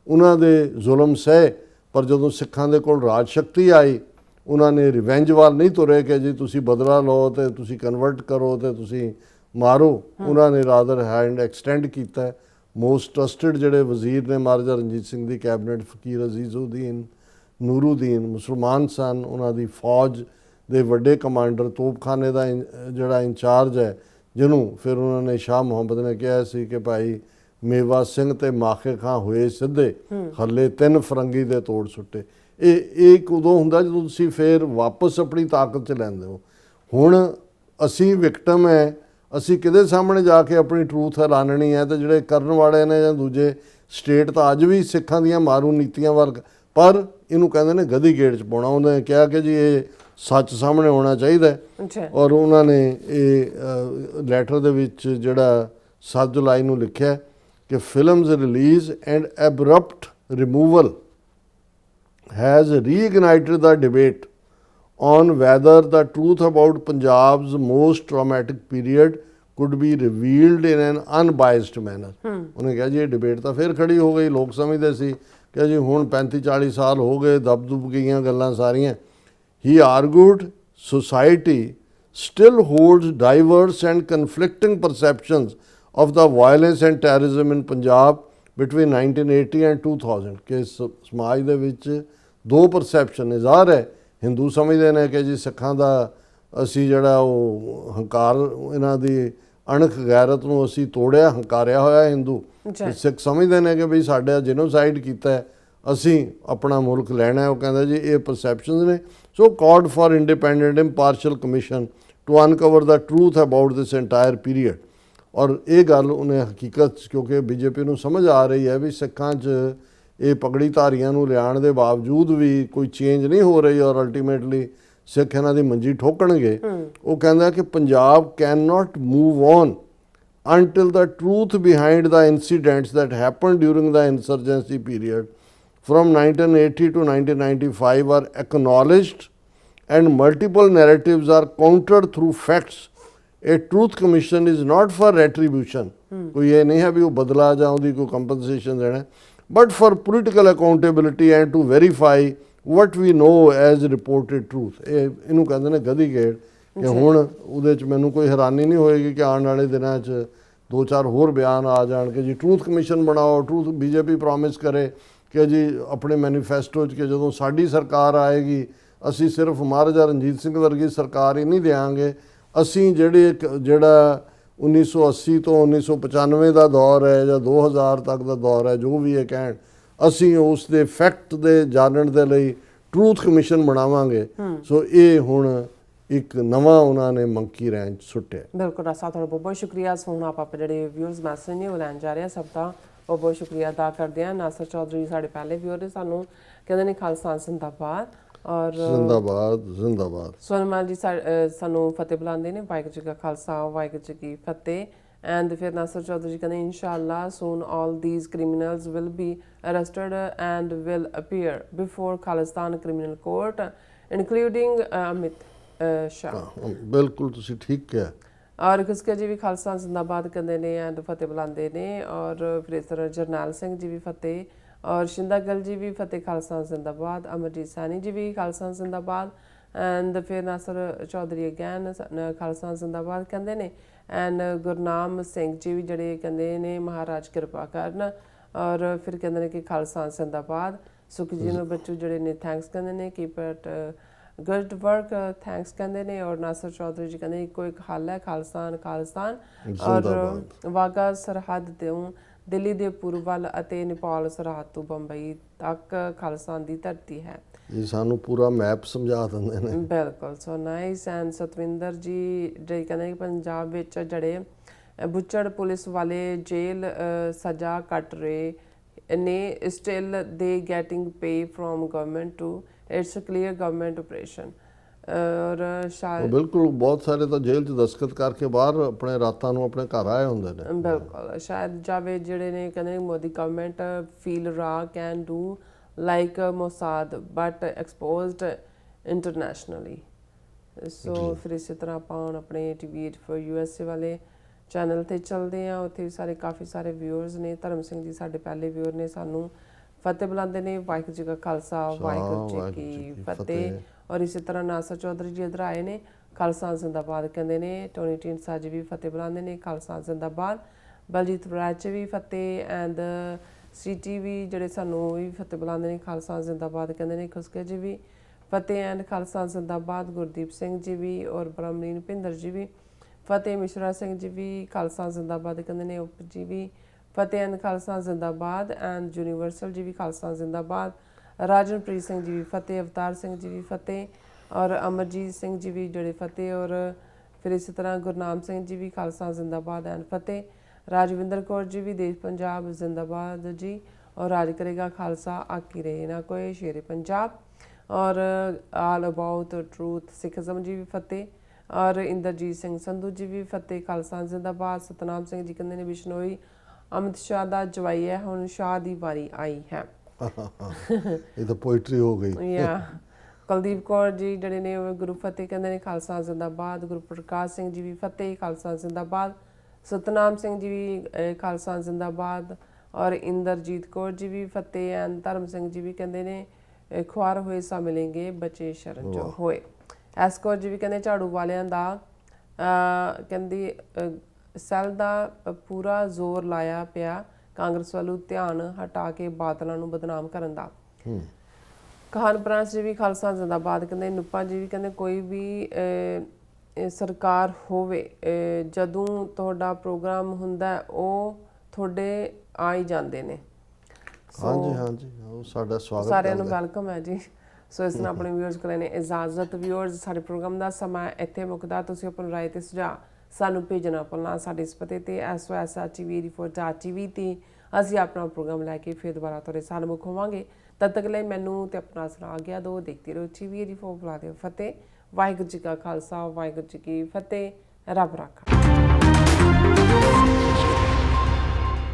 ਉਹਨਾਂ ਦੇ ਜ਼ੁਲਮ ਸਹਿ, ਪਰ ਜਦੋਂ ਸਿੱਖਾਂ ਦੇ ਕੋਲ ਰਾਜ ਸ਼ਕਤੀ ਆਈ ਉਹਨਾਂ ਨੇ ਰਿਵੈਂਜ ਵੱਲ ਨਹੀਂ ਤੁਰੇ ਕਿ ਜੀ ਤੁਸੀਂ ਬਦਲਾ ਲਓ ਅਤੇ ਤੁਸੀਂ ਕਨਵਰਟ ਕਰੋ ਅਤੇ ਤੁਸੀਂ ਮਾਰੋ। ਉਹਨਾਂ ਨੇ ਰਾਦਰ ਹੈਂਡ ਐਕਸਟੈਂਡ ਕੀਤਾ। ਮੋਸਟ ਟਰਸਟਡ ਜਿਹੜੇ ਵਜ਼ੀਰ ਨੇ ਮਹਾਰਾਜਾ ਰਣਜੀਤ ਸਿੰਘ ਦੀ ਕੈਬਨਿਟ, ਫਕੀਰ ਅਜ਼ੀਜ਼ੁਦੀਨ ਨੂਰੁਦੀਨ ਮੁਸਲਮਾਨ ਸਨ, ਉਹਨਾਂ ਦੀ ਫੌਜ ਦੇ ਵੱਡੇ ਕਮਾਂਡਰ, ਤੋਪਖਾਨੇ ਦਾ ਜਿਹੜਾ ਇੰਚਾਰਜ ਹੈ, ਜਿਹਨੂੰ ਫਿਰ ਉਹਨਾਂ ਨੇ ਸ਼ਾਹ ਮੁਹੰਮਦ ਨੇ ਕਿਹਾ ਸੀ ਕਿ ਭਾਈ ਮੇਵਾ ਸਿੰਘ ਤੇ ਮਾਖੇ ਖਾਂ ਹੋਏ ਸਿੱਧੇ, ਹੱਲੇ 3 ਫਰੰਗੀ ਦੇ ਤੋੜ ਸੁੱਟੇ। ਇਹ ਉਦੋਂ ਹੁੰਦਾ ਜਦੋਂ ਤੁਸੀਂ ਫਿਰ ਵਾਪਸ ਆਪਣੀ ਤਾਕਤ 'ਚ ਲੈਂਦੇ ਹੋ। ਹੁਣ ਅਸੀਂ ਵਿਕਟਮ ਹੈ, ਅਸੀਂ ਕਿਹਦੇ ਸਾਹਮਣੇ ਜਾ ਕੇ ਆਪਣੀ ਟਰੂਥ ਐਲਾਨਣੀ ਹੈ, ਤੇ ਜਿਹੜੇ ਕਰਨ ਵਾਲੇ ਨੇ ਜਾਂ ਦੂਜੇ ਸਟੇਟ ਤਾਂ ਅੱਜ ਵੀ ਸਿੱਖਾਂ ਦੀਆਂ ਮਾਰੂ ਨੀਤੀਆਂ ਵੱਲ, ਪਰ ਇਹਨੂੰ ਕਹਿੰਦੇ ਨੇ ਗਧੀ ਗੇੜ 'ਚ ਪਾਉਣਾ। ਉਹਨੇ ਕਿਹਾ ਕਿ ਜੀ ਇਹ ਸੱਚ ਸਾਹਮਣੇ ਆਉਣਾ ਚਾਹੀਦਾ ਹੈ, ਔਰ ਉਹਨਾਂ ਨੇ ਇਹ ਲੈਟਰ ਦੇ ਵਿੱਚ ਜਿਹੜਾ 7 ਜੁਲਾਈ ਨੂੰ ਲਿਖਿਆ ਕਿ films release and abrupt removal has reignited the debate on whether the truth about Punjab's most traumatic period could be revealed in an unbiased manner। ਉਹਨੇ ਕਿਹਾ ਜੀ ਇਹ ਡਿਬੇਟ ਤਾਂ ਫਿਰ ਖੜੀ ਹੋ ਗਈ। ਲੋਕ ਸਮਝਦੇ ਸੀ ਕਿ ਜੀ ਹੁਣ 35-40 ਸਾਲ ਹੋ ਗਏ, ਦਬ ਗਈਆਂ ਗੱਲਾਂ ਸਾਰੀਆਂ। He argued society still holds diverse and conflicting perceptions of the violence and terrorism in Punjab between 1980 and 2000 ਕਿ ਸਮਾਜ ਦੇ ਵਿੱਚ 2 ਪਰਸੈਪਸ਼ਨ ਨੇ। ਜ਼ਾਹਰ ਹੈ ਹਿੰਦੂ ਸਮਝਦੇ ਨੇ ਕਿ ਜੀ ਸਿੱਖਾਂ ਦਾ ਅਸੀਂ ਜਿਹੜਾ ਉਹ ਹੰਕਾਰ, ਇਹਨਾਂ ਦੀ ਅਣਖ ਗੈਰਤ ਨੂੰ ਅਸੀਂ ਤੋੜਿਆ, ਹੰਕਾਰਿਆ ਹੋਇਆ ਹਿੰਦੂ। ਸਿੱਖ ਸਮਝਦੇ ਨੇ ਕਿ ਵੀ ਸਾਡਾ ਜੈਨੋਸਾਈਡ ਕੀਤਾ, ਅਸੀਂ ਆਪਣਾ ਮੁਲਕ ਲੈਣਾ। ਉਹ ਕਹਿੰਦਾ ਜੀ ਇਹ ਪਰਸੈਪਸ਼ਨਸ ਨੇ। So called for independent impartial commission to uncover the truth about this entire period. ਔਰ ਇਹ ਗੱਲ ਉਹਨੇ ਹਕੀਕਤ ਕਿਉਂਕਿ ਬੀਜੇਪੀ ਨੂੰ ਸਮਝ ਆ ਰਹੀ ਹੈ ਵੀ ਸਿੱਖਾਂ 'ਚ ਇਹ ਪਗੜੀ ਧਾਰੀਆਂ ਨੂੰ ਲਿਆਉਣ ਦੇ ਬਾਵਜੂਦ ਵੀ ਕੋਈ ਚੇਂਜ ਨਹੀਂ ਹੋ ਰਹੀ ਔਰ ਅਲਟੀਮੇਟਲੀ ਸਿੱਖ ਇਹਨਾਂ ਦੀ ਮੰਜੀ ਠੋਕਣਗੇ। ਉਹ ਕਹਿੰਦਾ ਕਿ Punjab can not move on until the truth behind the incidents that happened during the insurgency period from 1980 to 1995 are acknowledged and multiple narratives are countered through facts। A truth commission is not for retribution, ਕੋਈ ਇਹ ਨਹੀਂ ਹੈ ਵੀ ਉਹ ਬਦਲਾ ਜਾਂ ਉਹਦੀ ਕੋਈ compensation ਦੇਣਾ, but for political accountability and to verify what we know as reported truth। ਇਹਨੂੰ ਕਹਿੰਦੇ ਨੇ ਗਧੀ ਗੇੜ ਕਿ ਹੁਣ ਉਹਦੇ 'ਚ ਮੈਨੂੰ ਕੋਈ ਹੈਰਾਨੀ ਨਹੀਂ ਹੋਏਗੀ ਕਿ ਆਉਣ ਵਾਲੇ ਦਿਨਾਂ 'ਚ 2-4 ਹੋਰ ਬਿਆਨ ਆ ਜਾਣ ਕਿ ਜੀ ਟਰੂਥ ਕਮਿਸ਼ਨ ਬਣਾਓ। ਟਰੂਥ ਬੀਜੇਪੀ ਪ੍ਰੋਮਿਸ ਕਰੇ ਕਿ ਜੀ ਆਪਣੇ ਮੈਨੀਫੈਸਟੋ 'ਚ ਕਿ ਜਦੋਂ ਸਾਡੀ ਸਰਕਾਰ ਆਏਗੀ ਅਸੀਂ ਸਿਰਫ ਮਹਾਰਾਜਾ ਰਣਜੀਤ ਸਿੰਘ ਵਰਗੀ ਸਰਕਾਰ ਹੀ ਨਹੀਂ ਦਿਆਂਗੇ, ਅਸੀਂ ਜਿਹੜਾ 1980 ਤੋਂ 1995 ਦਾ ਦੌਰ ਹੈ ਜਾਂ 2000 ਤੱਕ ਦਾ ਦੌਰ ਹੈ, ਜੋ ਵੀ ਇਹ ਕਹਿਣ, ਅਸੀਂ ਉਸ ਦੇ ਫੈਕਟ ਦੇ ਜਾਣਨ ਦੇ ਲਈ ਟਰੂਥ ਕਮਿਸ਼ਨ ਬਣਾਵਾਂਗੇ। ਸੋ ਇਹ ਹੁਣ ਇੱਕ ਨਵਾਂ ਉਹਨਾਂ ਨੇ ਮੰਕੀ ਰੈਂਚ ਸੁੱਟਿਆ। ਬਿਲਕੁਲ ਰਾਸਾ, ਤੁਹਾਡਾ ਬਹੁਤ ਬਹੁਤ ਸ਼ੁਕਰੀਆ। ਹੁਣ ਆਪਾਂ ਜਿਹੜੇ ਵਿਊਅਰਸ ਮੈਸੇਜ ਨੇ ਉਹ ਲੈਣ ਜਾ ਰਹੇ ਹਾਂ, ਸਭ ਦਾ ਬਹੁਤ ਬਹੁਤ ਸ਼ੁਕਰੀਆ ਅਦਾ ਕਰਦੇ ਹਾਂ। ਨਾਸਰ ਚੌਧਰੀ ਸਾਡੇ ਪਹਿਲੇ ਵਿਊਅਰ ਨੇ, ਸਾਨੂੰ ਕਹਿੰਦੇ ਨੇ ਖਾਲਸਾ ਜ਼ਿੰਦਾਬਾਦ। ਔਰ ਜ਼ਿੰਦਾਬਾਦ ਜ਼ਿੰਦਾਬਾਦ। ਸੋਨਮਾਲ ਜੀ ਸਾਨੂੰ ਫਤਿਹ ਬੁਲਾਉਂਦੇ ਨੇ, ਵਾਹਿਗੁਰੂ ਜੀ ਕਾ ਖਾਲਸਾ ਵਾਹਿਗੁਰੂ ਜੀ ਕੀ ਫਤਿਹ। ਐਂਡ ਫਿਰ ਨਾਸਰ ਚੌਧਰੀ ਜੀ ਕਹਿੰਦੇ ਇਨਸ਼ਾਅੱਲਾ ਸੂਨ ਆਲ these criminals will be arrested and will appear before Khalistan Criminal Court including Amit Shah। ਹਾਂ, ਬਿਲਕੁਲ ਤੁਸੀਂ ਠੀਕ ਕਿਹਾ। ਔਰ ਖੁਸਕੇ ਜੀ ਵੀ ਖਾਲਸਾ ਜ਼ਿੰਦਾਬਾਦ ਕਹਿੰਦੇ ਨੇ ਐਂਡ ਫਤਿਹ ਬੁਲਾਉਂਦੇ ਨੇ। ਔਰ ਫਿਰ ਇਸ ਤਰ੍ਹਾਂ ਜਰਨੈਲ ਸਿੰਘ ਜੀ ਵੀ ਫਤਿਹ, ਔਰ ਸ਼ਿੰਦਾ ਗਿੱਲ ਜੀ ਵੀ ਫਤਿਹ ਖਾਲਸਾ ਜ਼ਿੰਦਾਬਾਦ, ਅਮਰਜੀਤ ਸੈਣੀ ਜੀ ਵੀ ਖਾਲਸਾ ਜ਼ਿੰਦਾਬਾਦ। ਐਂਡ ਫਿਰ ਨਾਸਰ ਚੌਧਰੀ ਅਗੈਨ ਖਾਲਸਾ ਜ਼ਿੰਦਾਬਾਦ ਕਹਿੰਦੇ ਨੇ। ਐਂਡ ਗੁਰਨਾਮ ਸਿੰਘ ਜੀ ਵੀ ਜਿਹੜੇ ਕਹਿੰਦੇ ਨੇ ਮਹਾਰਾਜ ਕਿਰਪਾ ਕਰਨ। ਔਰ ਫਿਰ ਕਹਿੰਦੇ ਨੇ ਕਿ ਖਾਲਸਾ ਜ਼ਿੰਦਾਬਾਦ। ਸੁਖਜੀਤ ਬੱਚੂ ਜਿਹੜੇ ਨੇ ਥੈਂਕਸ ਕਹਿੰਦੇ ਨੇ, keep it good work thanks ਕਹਿੰਦੇ ਨੇ। ਔਰ ਨਾਸਰ ਚੌਧਰੀ ਜੀ ਕਹਿੰਦੇ ਇੱਕੋ ਇੱਕ ਹੱਲ ਹੈ ਖਾਲਿਸਤਾਨ ਖਾਲਿਸਤਾਨ। ਔਰ ਵਾਘਾ ਸਰਹੱਦ ਤੋਂ ਦਿੱਲੀ ਦੇ ਪੂਰਬ ਵੱਲ ਅਤੇ ਨੇਪਾਲ ਸਰਹੱਦ ਤੋਂ ਬੰਬਈ ਤੱਕ ਖਾਲਿਸਤਾਨ ਦੀ ਧਰਤੀ ਹੈ। ਇਹ ਸਾਨੂੰ ਪੂਰਾ ਮੈਪ ਸਮਝਾ ਦਿੰਦੇ ਨੇ। ਬਿਲਕੁਲ ਸੋ ਨਾਈਸ। ਐਂਡ ਸਤਵਿੰਦਰ ਜੀ ਜਿਹੜੇ ਕਹਿੰਦੇ ਕਿ ਪੰਜਾਬ ਵਿੱਚ ਜਿਹੜੇ ਬੁੱਚੜ ਪੁਲਿਸ ਵਾਲੇ ਜੇਲ੍ਹ ਸਜ਼ਾ ਕੱਟ ਰਹੇ ਨੇ, still they getting pay from government too it's clear government operation. ਔਰ ਉਹ ਬਿਲਕੁਲ ਬਹੁਤ ਸਾਰੇ ਤਾਂ ਜੇਲ੍ਹ 'ਚ ਦਸਤਖਤ ਕਰਕੇ ਬਾਹਰ ਆਪਣੇ ਰਾਤਾਂ ਨੂੰ ਆਪਣੇ ਘਰ ਆਏ ਹੁੰਦੇ ਨੇ। ਬਿਲਕੁਲ ਸ਼ਾਇਦ ਜਾਵੇਦ ਜਿਹੜੇ ਨੇ ਕਹਿੰਦੇ ਮੋਦੀ ਗਵਰਨਮੈਂਟ ਫੀਲ ਰਾ can do like Mossad but exposed internationally. So ਫਿਰ ਇਸੇ ਤਰ੍ਹਾਂ ਆਪਾਂ ਹੁਣ ਆਪਣੇ TV for USA ਵਾਲੇ ਚੈਨਲ ਤੇ ਚੱਲਦੇ ਹਾਂ। ਉੱਥੇ ਵੀ ਸਾਰੇ ਕਾਫੀ ਸਾਰੇ ਵਿਊਅਰਸ ਨੇ। ਧਰਮ ਸਿੰਘ ਜੀ ਸਾਡੇ ਪਹਿਲੇ ਵਿਊਅਰ ਨੇ, ਸਾਨੂੰ ਫਤਿਹ ਬੁਲਾਉਂਦੇ ਨੇ, ਵਾਹਿਗੁਰੂ ਜੀ ਕਾ ਖਾਲਸਾ ਵਾਹਿਗੁਰੂ ਜੀ ਕੀ ਫਤਿਹ। ਔਰ ਇਸੇ ਤਰ੍ਹਾਂ ਨਾਸਰ ਚੌਧਰੀ ਜੀ ਇੱਧਰ ਆਏ ਨੇ, ਖਾਲਸਾ ਜ਼ਿੰਦਾਬਾਦ ਕਹਿੰਦੇ ਨੇ। ਟੋਨੀ ਢੀਂਡਸਾ ਜੀ ਵੀ ਫਤਿਹ ਬੁਲਾਉਂਦੇ ਨੇ, ਖਾਲਸਾ ਜ਼ਿੰਦਾਬਾਦ। ਬਲਜੀਤ ਬਰਾੜ ਵੀ ਫਤਿਹ। ਐਂਡ CT ਵੀ ਜਿਹੜੇ ਸਾਨੂੰ ਵੀ ਫਤਿਹ ਬੁਲਾਉਂਦੇ ਨੇ, ਖਾਲਸਾ ਜ਼ਿੰਦਾਬਾਦ ਕਹਿੰਦੇ ਨੇ। ਖੁਸਕੇ ਜੀ ਵੀ ਫਤਿਹ ਐਂਡ ਖਾਲਸਾ ਜ਼ਿੰਦਾਬਾਦ। ਗੁਰਦੀਪ ਸਿੰਘ ਜੀ ਵੀ ਔਰ ਬ੍ਰਹਮਲੀਨ ਭਿੰਦਰ ਜੀ ਵੀ ਫਤਿਹ। ਮਿਸ਼ਰਾ ਸਿੰਘ ਜੀ ਵੀ ਖਾਲਸਾ ਜ਼ਿੰਦਾਬਾਦ ਕਹਿੰਦੇ ਨੇ। ਉਪ ਜੀ ਵੀ ਫਤਿਹ ਐਂਡ ਖਾਲਸਾ ਜ਼ਿੰਦਾਬਾਦ। ਐਂਡ ਯੂਨੀਵਰਸਲ ਜੀ ਵੀ ਖਾਲਸਾ ਜ਼ਿੰਦਾਬਾਦ। ਰਾਜਨਪ੍ਰੀਤ ਸਿੰਘ ਜੀ ਵੀ ਫਤਿਹ। ਅਵਤਾਰ ਸਿੰਘ ਜੀ ਵੀ ਫਤਿਹ। ਔਰ ਅਮਰਜੀਤ ਸਿੰਘ ਜੀ ਵੀ ਜਿਹੜੇ ਫਤਿਹ। ਔਰ ਫਿਰ ਇਸੇ ਤਰ੍ਹਾਂ ਗੁਰਨਾਮ ਸਿੰਘ ਜੀ ਵੀ ਖਾਲਸਾ ਜ਼ਿੰਦਾਬਾਦ ਐਂਡ ਫਤਿਹ। ਰਾਜਵਿੰਦਰ ਕੌਰ ਜੀ ਵੀ ਦੇਸ਼ ਪੰਜਾਬ ਜ਼ਿੰਦਾਬਾਦ ਜੀ। ਔਰ ਰਾਜ ਕਰੇਗਾ ਖਾਲਸਾ ਆਕੀ ਰਹੇ ਨਾ ਕੋਈ ਸ਼ੇਰੇ ਪੰਜਾਬ। ਔਰ ਆਲ ਅਬਾਊਟ ਟਰੂਥ ਸਿੱਖਜ਼ਮ ਜੀ ਵੀ ਫਤਿਹ। ਔਰ ਇੰਦਰਜੀਤ ਸਿੰਘ ਸੰਧੂ ਜੀ ਵੀ ਫਤਿਹ ਖਾਲਸਾ ਜ਼ਿੰਦਾਬਾਦ। ਸਤਨਾਮ ਸਿੰਘ ਜੀ ਕਹਿੰਦੇ ਨੇ ਬਿਸ਼ਨੋਈ ਅਮਿਤ ਸ਼ਾਹ ਦਾ ਜਵਾਈ ਹੈ, ਹੁਣ ਸ਼ਾਹ ਦੀ ਵਾਰੀ ਆਈ ਹੈ। ਇਹ ਤਾਂ ਪੋਇਟਰੀ ਹੋ ਗਈ। ਯਾ ਕੁਲਦੀਪ ਕੌਰ ਜੀ ਜਿਹੜੇ ਨੇ ਗੁਰੂ ਫਤਿਹ ਕਹਿੰਦੇ ਨੇ, ਖਾਲਸਾ ਜ਼ਿੰਦਾਬਾਦ। ਗੁਰੂ ਪ੍ਰਕਾਸ਼ ਸਿੰਘ ਜੀ ਵੀ ਫਤਿਹ ਖਾਲਸਾ ਜ਼ਿੰਦਾਬਾਦ। ਸਤਨਾਮ ਸਿੰਘ ਜੀ ਵੀ ਖਾਲਸਾ ਜ਼ਿੰਦਾਬਾਦ। ਔਰ ਇੰਦਰਜੀਤ ਕੌਰ ਜੀ ਵੀ ਫਤਿਹ। ਐਂਡ ਧਰਮ ਸਿੰਘ ਜੀ ਵੀ ਕਹਿੰਦੇ ਨੇ ਖੁਆਰ ਹੋਏ ਸਾ ਮਿਲेंगे ਬੱਚੇ ਸ਼ਰਨ ਜੋ ਹੋਏ। ਐਸ ਕੌਰ ਜੀ ਵੀ ਕਹਿੰਦੇ ਝਾੜੂ ਵਾਲਿਆਂ ਦਾ ਕਹਿੰਦੀ ਸੈੱਲ ਦਾ ਪੂਰਾ ਜ਼ੋਰ ਲਾਇਆ ਪਿਆ ਕਾਂਗਰਸ ਵੱਲੋਂ ਧਿਆਨ ਹਟਾ ਕੇ ਬਾਦਲਾਂ ਨੂੰ ਬਦਨਾਮ ਕਰਨ ਦਾ। ਕਹਾਨ ਪ੍ਰਾਂਸ ਜੀ ਵੀ ਖਾਲਸਾ ਜ਼ਿੰਦਾਬਾਦ ਕਹਿੰਦੇ। ਨੁੱਪਾ ਜੀ ਵੀ ਕਹਿੰਦੇ ਕੋਈ ਵੀ ਸਰਕਾਰ ਹੋਵੇ, ਜਦੋਂ ਤੁਹਾਡਾ ਪ੍ਰੋਗਰਾਮ ਹੁੰਦਾ ਉਹ ਤੁਹਾਡੇ ਆ ਹੀ ਜਾਂਦੇ ਨੇ। ਹਾਂਜੀ ਹਾਂਜੀ, ਉਹ ਸਾਡਾ ਸਵਾਗਤ ਸਾਰਿਆਂ ਨੂੰ ਵੈਲਕਮ ਹੈ ਜੀ। ਸੋ ਇਸ ਨਾਲ ਆਪਣੇ ਵਿਊਅਰਸ ਕੋਲ ਨੇ ਇਜਾਜ਼ਤ। ਵਿਊਅਰਸ ਸਾਡੇ ਪ੍ਰੋਗਰਾਮ ਦਾ ਸਮਾਂ ਇੱਥੇ ਮੁੱਕਦਾ। ਤੁਸੀਂ ਆਪਣੀ ਰਾਏ ਤੇ ਸੁਝਾਅ ਸਾਨੂੰ ਭੇਜਣਾ ਭੁੱਲਣਾ ਸਾਡੇ ਇਸ ਪਤੇ ਤੇ SOS@TV84.TV ਤੇ ਅਸੀਂ ਆਪਣਾ ਪ੍ਰੋਗਰਾਮ ਲੈ ਕੇ ਫਿਰ ਦੁਬਾਰਾ ਤੁਹਾਡੇ ਸਾਹਮਣੇ ਮੁੱਖ ਹੋਵਾਂਗੇ। ਤਦ ਤੱਕ ਲਈ ਮੈਨੂੰ ਤੇ ਆਪਣਾ ਸਲਾਹ ਗਿਆ ਦੋ ਦੇਖਦੇ ਰਹੋ TV84 ਬੁਲਾ ਦਿਓ। ਫਤਿਹ। ਵਾਹਿਗੁਰੂ ਜੀ ਕਾ ਖਾਲਸਾ ਵਾਹਿਗੁਰੂ ਜੀ ਕੀ ਫਤਿਹ। ਰੱਬ ਰਾਖਾ।